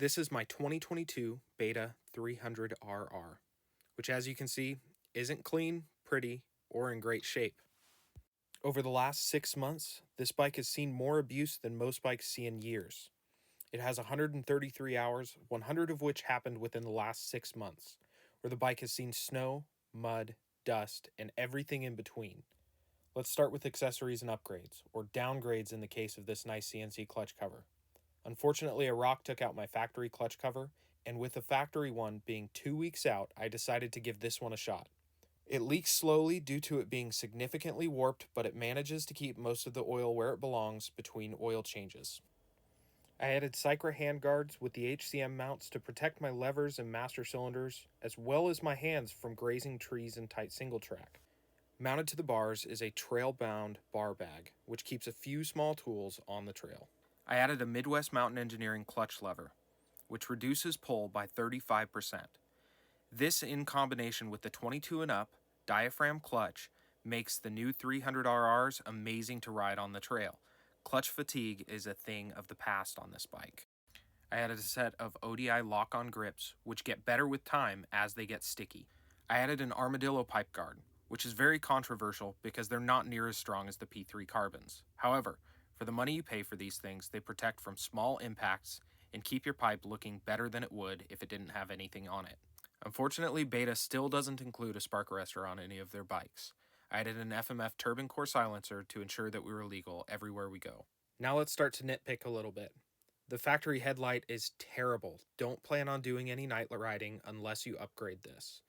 This is my 2022 Beta 300RR, which as you can see, isn't clean, pretty, or in great shape. Over the last 6 months, this bike has seen more abuse than most bikes see in years. It has 133 hours, 100 of which happened within the last 6 months, where the bike has seen snow, mud, dust, and everything in between. Let's start with accessories and upgrades, or downgrades in the case of this nice CNC clutch cover. Unfortunately, a rock took out my factory clutch cover, and with the factory one being 2 weeks out, I decided to give this one a shot. It leaks slowly due to it being significantly warped, but it manages to keep most of the oil where it belongs between oil changes. I added Sycra handguards with the HCM mounts to protect my levers and master cylinders, as well as my hands from grazing trees in tight single track. Mounted to the bars is a trail-bound bar bag, which keeps a few small tools on the trail. I added a Midwest Mountain Engineering clutch lever, which reduces pull by 35%. This, in combination with the 22 and up diaphragm clutch, makes the new 300RRs amazing to ride on the trail. Clutch fatigue is a thing of the past on this bike. I added a set of ODI lock-on grips, which get better with time as they get sticky. I added an armadillo pipe guard, which is very controversial because they're not near as strong as the P3 carbons. However, for the money you pay for these things, they protect from small impacts and keep your pipe looking better than it would if it didn't have anything on it. Unfortunately, Beta still doesn't include a spark arrestor on any of their bikes. I added an FMF turbine core silencer to ensure that we were legal everywhere we go. Now let's start to nitpick a little bit. The factory headlight is terrible. Don't plan on doing any night riding unless you upgrade this.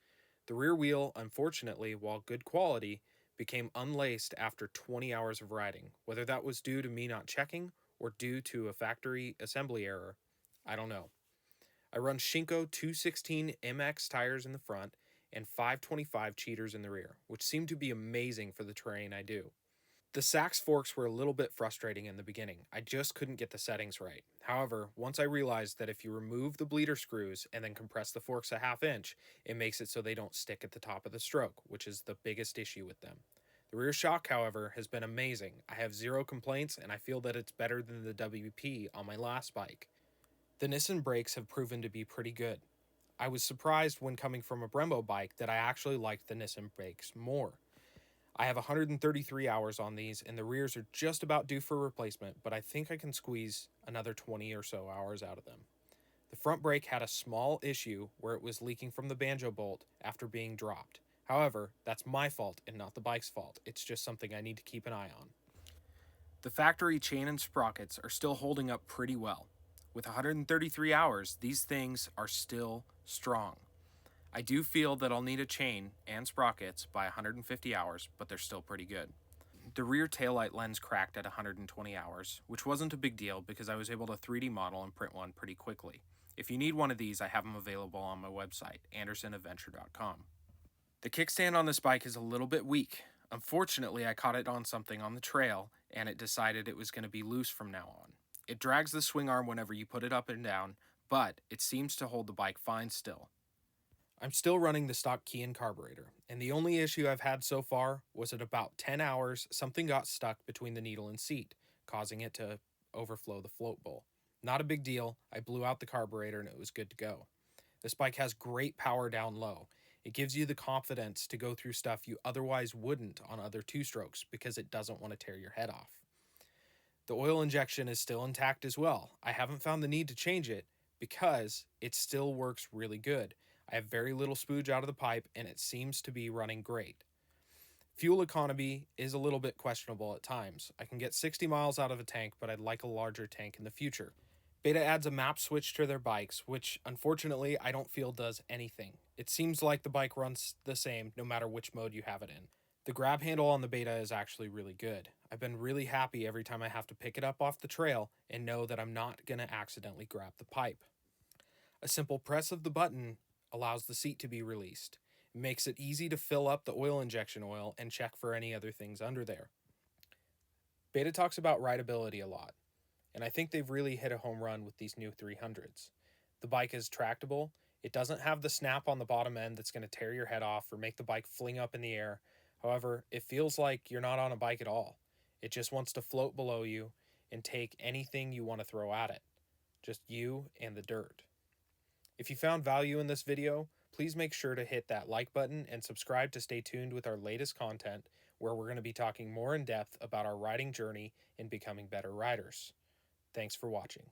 The rear wheel, unfortunately, while good quality, became unlaced after 20 hours of riding. Whether that was due to me not checking or due to a factory assembly error, I don't know. I run Shinko 216 MX tires in the front and 525 cheaters in the rear, which seem to be amazing for the terrain I do. The Sachs forks were a little bit frustrating in the beginning. I just couldn't get the settings right. However, once I realized that if you remove the bleeder screws and then compress the forks a ½ inch, it makes it so they don't stick at the top of the stroke, which is the biggest issue with them. The rear shock, however, has been amazing. I have zero complaints, and I feel that it's better than the WP on my last bike. The Nissan brakes have proven to be pretty good. I was surprised when coming from a Brembo bike that I actually liked the Nissan brakes more. I have 133 hours on these, and the rears are just about due for replacement, but I think I can squeeze another 20 or so hours out of them. The front brake had a small issue where it was leaking from the banjo bolt after being dropped. However, that's my fault and not the bike's fault. It's just something I need to keep an eye on. The factory chain and sprockets are still holding up pretty well. With 133 hours, these things are still strong. I do feel that I'll need a chain and sprockets by 150 hours, but they're still pretty good. The rear taillight lens cracked at 120 hours, which wasn't a big deal because I was able to 3D model and print one pretty quickly. If you need one of these, I have them available on my website, andersonadventure.com. The kickstand on this bike is a little bit weak. Unfortunately, I caught it on something on the trail, and it decided it was going to be loose from now on. It drags the swing arm whenever you put it up and down, but it seems to hold the bike fine still. I'm still running the stock key and carburetor, and the only issue I've had so far was at about 10 hours, something got stuck between the needle and seat, causing it to overflow the float bowl. Not a big deal. I blew out the carburetor and it was good to go. This bike has great power down low. It gives you the confidence to go through stuff you otherwise wouldn't on other two-strokes because it doesn't want to tear your head off. The oil injection is still intact as well. I haven't found the need to change it because it still works really good. I have very little spooge out of the pipe and it seems to be running great. Fuel economy is a little bit questionable at times. I can get 60 miles out of a tank, but I'd like a larger tank in the future. Beta adds a map switch to their bikes, which unfortunately I don't feel does anything. It seems like the bike runs the same no matter which mode you have it in. The grab handle on the Beta is actually really good. I've been really happy every time I have to pick it up off the trail and know that I'm not going to accidentally grab the pipe. A simple press of the button allows the seat to be released. It makes it easy to fill up the oil injection oil and check for any other things under there. Beta talks about rideability a lot, and I think they've really hit a home run with these new 300s. The bike is tractable. It doesn't have the snap on the bottom end that's going to tear your head off or make the bike fling up in the air. However, it feels like you're not on a bike at all. It just wants to float below you and take anything you want to throw at it. just you and the dirt. If you found value in this video, please make sure to hit that like button and subscribe to stay tuned with our latest content, where we're going to be talking more in depth about our riding journey and becoming better riders. Thanks for watching.